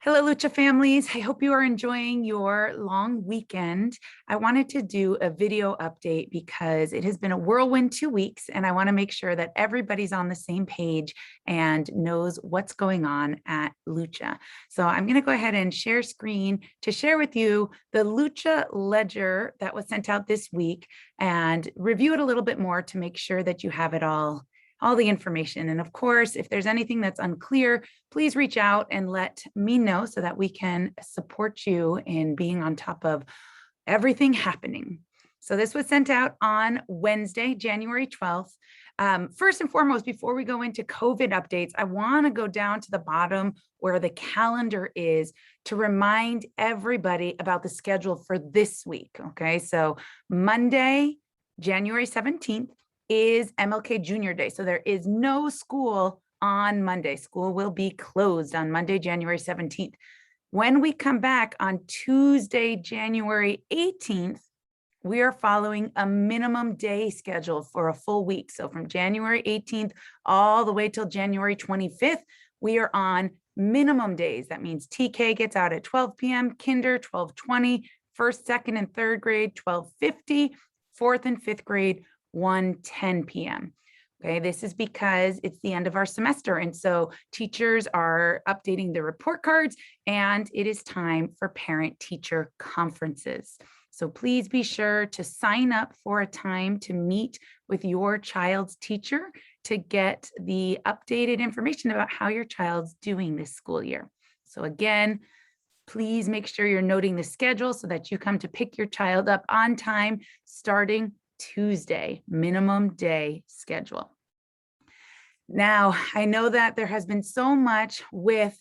Hello, Lucha families. I hope you are enjoying your long weekend. I wanted to do a video update because it has been a whirlwind 2 weeks, and I want to make sure that everybody's on the same page and knows what's going on at Lucha. So I'm going to go ahead and share screen to share with you the Lucha ledger that was sent out this week and review it a little bit more to make sure that you have it all the information. And of course, if there's anything that's unclear, please reach out and let me know so that we can support you in being on top of everything happening. So this was sent out on Wednesday, January 12th. First and foremost, before we go into COVID updates, I want to go down to the bottom where the calendar is to remind everybody about the schedule for this week. Okay, so Monday, January 17th, is MLK Junior Day. So there is no school on Monday. School will be closed on Monday, January 17th. When we come back on Tuesday, January 18th, we are following a minimum day schedule for a full week. So from January 18th all the way till January 25th, we are on minimum days. That means TK gets out at 12 p.m., kinder 12:20, first, second, and third grade 12:50, fourth and fifth grade 1:10 p.m. Okay, this is because it's the end of our semester. And so teachers are updating their report cards and it is time for parent-teacher conferences. So please be sure to sign up for a time to meet with your child's teacher to get the updated information about how your child's doing this school year. So again, please make sure you're noting the schedule so that you come to pick your child up on time starting Tuesday, minimum day schedule. Now, I know that there has been so much with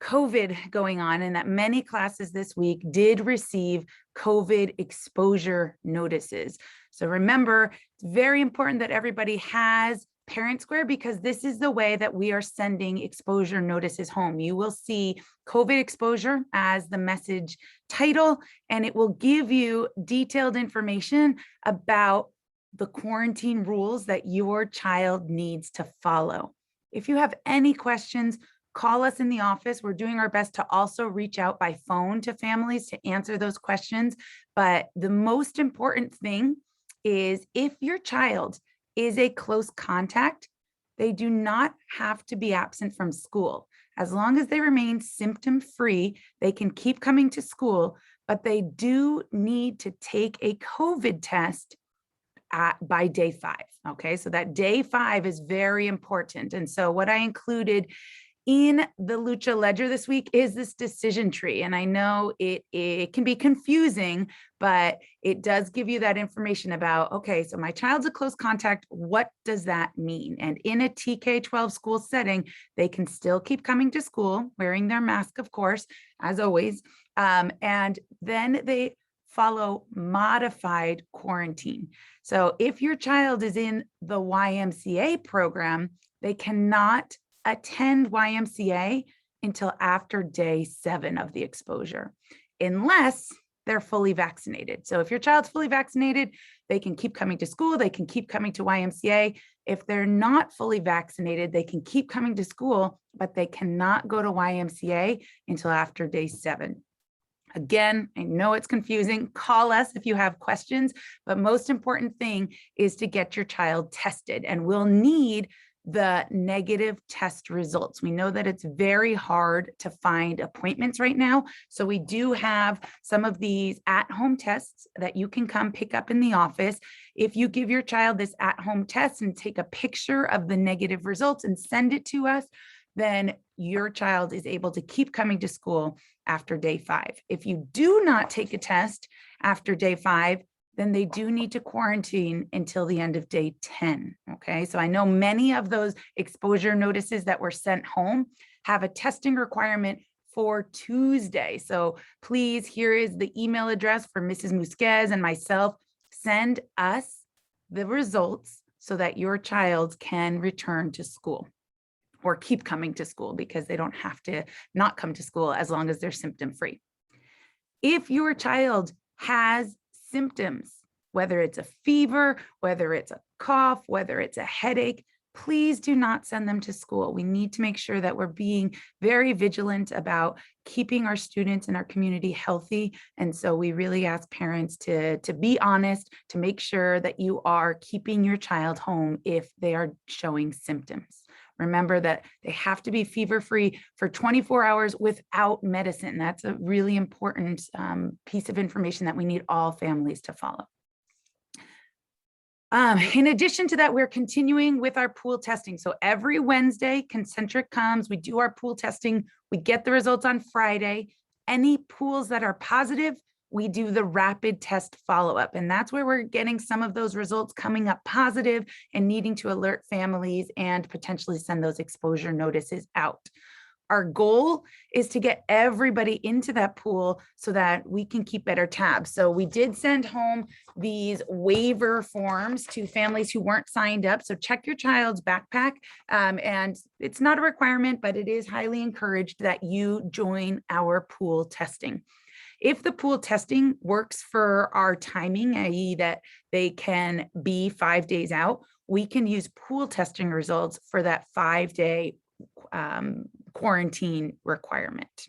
COVID going on and that many classes this week did receive COVID exposure notices. So remember, it's very important that everybody has Parent Square because this is the way that we are sending exposure notices home. You will see COVID exposure as the message title, and it will give you detailed information about the quarantine rules that your child needs to follow. If you have any questions, call us in the office. We're doing our best to also reach out by phone to families to answer those questions. But the most important thing is if your child is a close contact, they do not have to be absent from school. As long as they remain symptom-free, they can keep coming to school, but they do need to take a COVID test by day 5. Okay, so that day 5 is very important. And so what I included in the Lucha ledger this week is this decision tree. And I know it can be confusing, but it does give you that information about, okay, so my child's a close contact, what does that mean? And in a TK-12 school setting, they can still keep coming to school, wearing their mask, of course, as always. And then they follow modified quarantine. So if your child is in the YMCA program, they cannot attend YMCA until after day 7 of the exposure, unless they're fully vaccinated. So if your child's fully vaccinated, they can keep coming to school, they can keep coming to YMCA. If they're not fully vaccinated, they can keep coming to school, but they cannot go to YMCA until after day 7. Again, I know it's confusing. Call us if you have questions, but most important thing is to get your child tested, and we'll need the negative test results. We know that it's very hard to find appointments right now. So we do have some of these at-home tests that you can come pick up in the office. If you give your child this at-home test and take a picture of the negative results and send it to us, then your child is able to keep coming to school after day 5. If you do not take a test after day 5, then they do need to quarantine until the end of day 10, okay? So I know many of those exposure notices that were sent home have a testing requirement for Tuesday. So please, here is the email address for Mrs. Musquez and myself. Send us the results so that your child can return to school or keep coming to school, because they don't have to not come to school as long as they're symptom-free. If your child has symptoms, whether it's a fever, whether it's a cough, whether it's a headache, please do not send them to school. We need to make sure that we're being very vigilant about keeping our students and our community healthy. And so we really ask parents to be honest, to make sure that you are keeping your child home if they are showing symptoms. Remember that they have to be fever-free for 24 hours without medicine. That's a really important piece of information that we need all families to follow. In addition to that, we're continuing with our pool testing. So every Wednesday, Concentric comes, we do our pool testing, we get the results on Friday. Any pools that are positive, we do the rapid test follow-up. And that's where we're getting some of those results coming up positive and needing to alert families and potentially send those exposure notices out. Our goal is to get everybody into that pool so that we can keep better tabs. So we did send home these waiver forms to families who weren't signed up. So check your child's backpack. And it's not a requirement, but it is highly encouraged that you join our pool testing. If the pool testing works for our timing, i.e. that they can be 5 days out, we can use pool testing results for that 5-day quarantine requirement.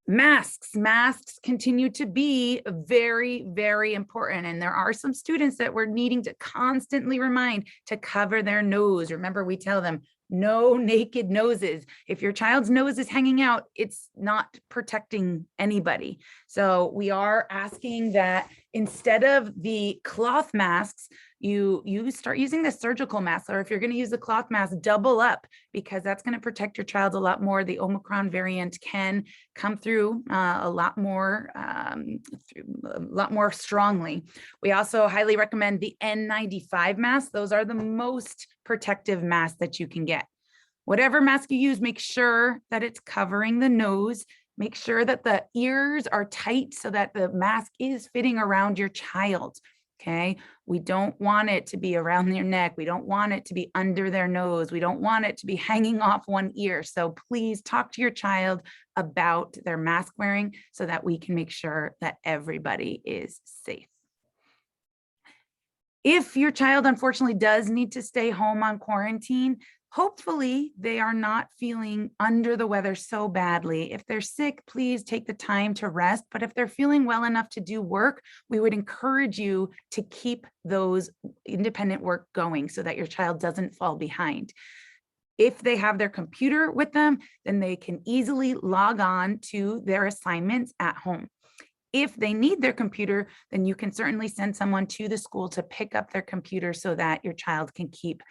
Masks continue to be very, very important. And there are some students that we're needing to constantly remind to cover their nose. Remember, we tell them no naked noses. If your child's nose is hanging out, it's not protecting anybody. So we are asking that instead of the cloth masks, you start using the surgical mask, or if you're going to use the cloth mask, double up, because that's going to protect your child a lot more. The Omicron variant can come through a lot more strongly. We also highly recommend the N95 mask. Those are the most protective masks that you can get. Whatever mask you use, make sure that it's covering the nose. Make sure that the ears are tight so that the mask is fitting around your child. Okay, we don't want it to be around their neck. We don't want it to be under their nose. We don't want it to be hanging off one ear. So please talk to your child about their mask wearing so that we can make sure that everybody is safe. If your child unfortunately does need to stay home on quarantine, hopefully they are not feeling under the weather so badly. If they're sick, please take the time to rest. But if they're feeling well enough to do work, we would encourage you to keep those independent work going so that your child doesn't fall behind. If they have their computer with them, then they can easily log on to their assignments at home. If they need their computer, then you can certainly send someone to the school to pick up their computer so that your child can keep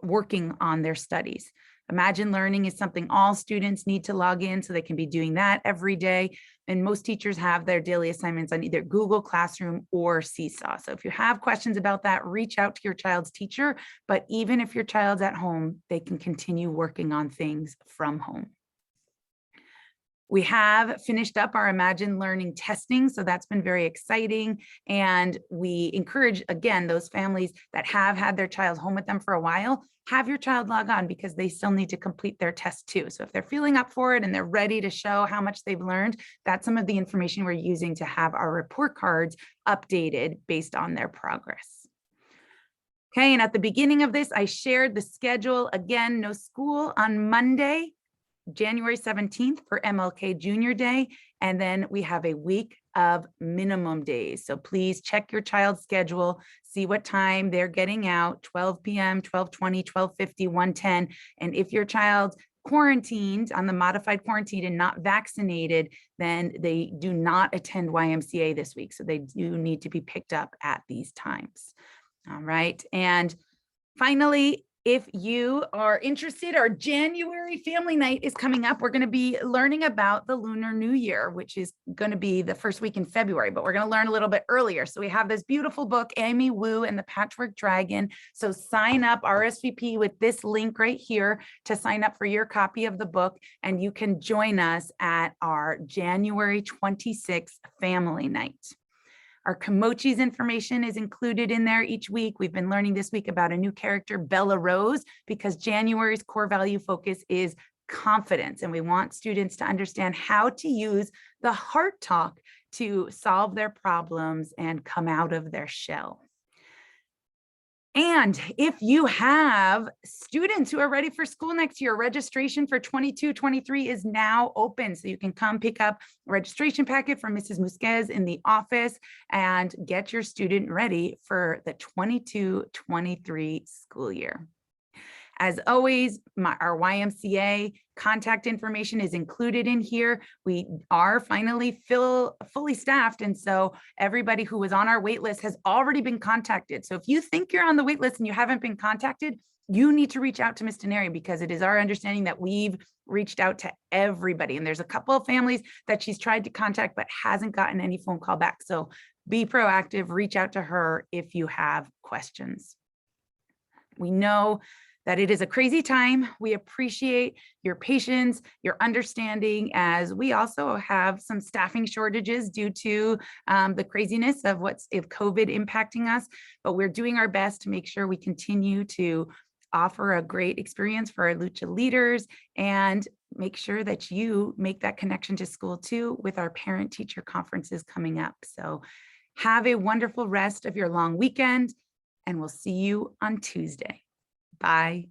working on their studies. Imagine Learning is something all students need to log in, so they can be doing that every day. And most teachers have their daily assignments on either Google Classroom or Seesaw. So if you have questions about that, reach out to your child's teacher. But even if your child's at home, they can continue working on things from home. We have finished up our Imagine Learning testing, so that's been very exciting. And we encourage, again, those families that have had their child home with them for a while, have your child log on because they still need to complete their test too. So if they're feeling up for it and they're ready to show how much they've learned, that's some of the information we're using to have our report cards updated based on their progress. Okay, and at the beginning of this, I shared the schedule. Again, no school on Monday, January 17th for MLK Junior Day, and then we have a week of minimum days. So please check your child's schedule, see what time they're getting out, 12 p.m., 12:20, 12:50, 1:10. And if your child's quarantined on the modified quarantine and not vaccinated, then they do not attend YMCA this week. So they do need to be picked up at these times. All right. And finally, if you are interested, our January family night is coming up. We're going to be learning about the Lunar New Year, which is going to be the first week in February, but we're going to learn a little bit earlier. So we have this beautiful book, Amy Wu and the Patchwork Dragon. So sign up, RSVP with this link right here to sign up for your copy of the book, and you can join us at our January 26th family night. Our Kimochi's information is included in there each week. We've been learning this week about a new character, Bella Rose, because January's core value focus is confidence. And we want students to understand how to use the heart talk to solve their problems and come out of their shell. And if you have students who are ready for school next year, registration for 22-23 is now open. So you can come pick up a registration packet from Mrs. Musquez in the office and get your student ready for the 22-23 school year. As always, our YMCA contact information is included in here. We are finally fully staffed. And so everybody who was on our wait list has already been contacted. So if you think you're on the wait list and you haven't been contacted, you need to reach out to Ms. Denari, because it is our understanding that we've reached out to everybody. And there's a couple of families that she's tried to contact but hasn't gotten any phone call back. So be proactive, reach out to her if you have questions. We know that it is a crazy time. We appreciate your patience, your understanding, as we also have some staffing shortages due to the craziness of COVID impacting us, but we're doing our best to make sure we continue to offer a great experience for our LUCHA leaders and make sure that you make that connection to school too with our parent-teacher conferences coming up. So have a wonderful rest of your long weekend, and we'll see you on Tuesday. Bye.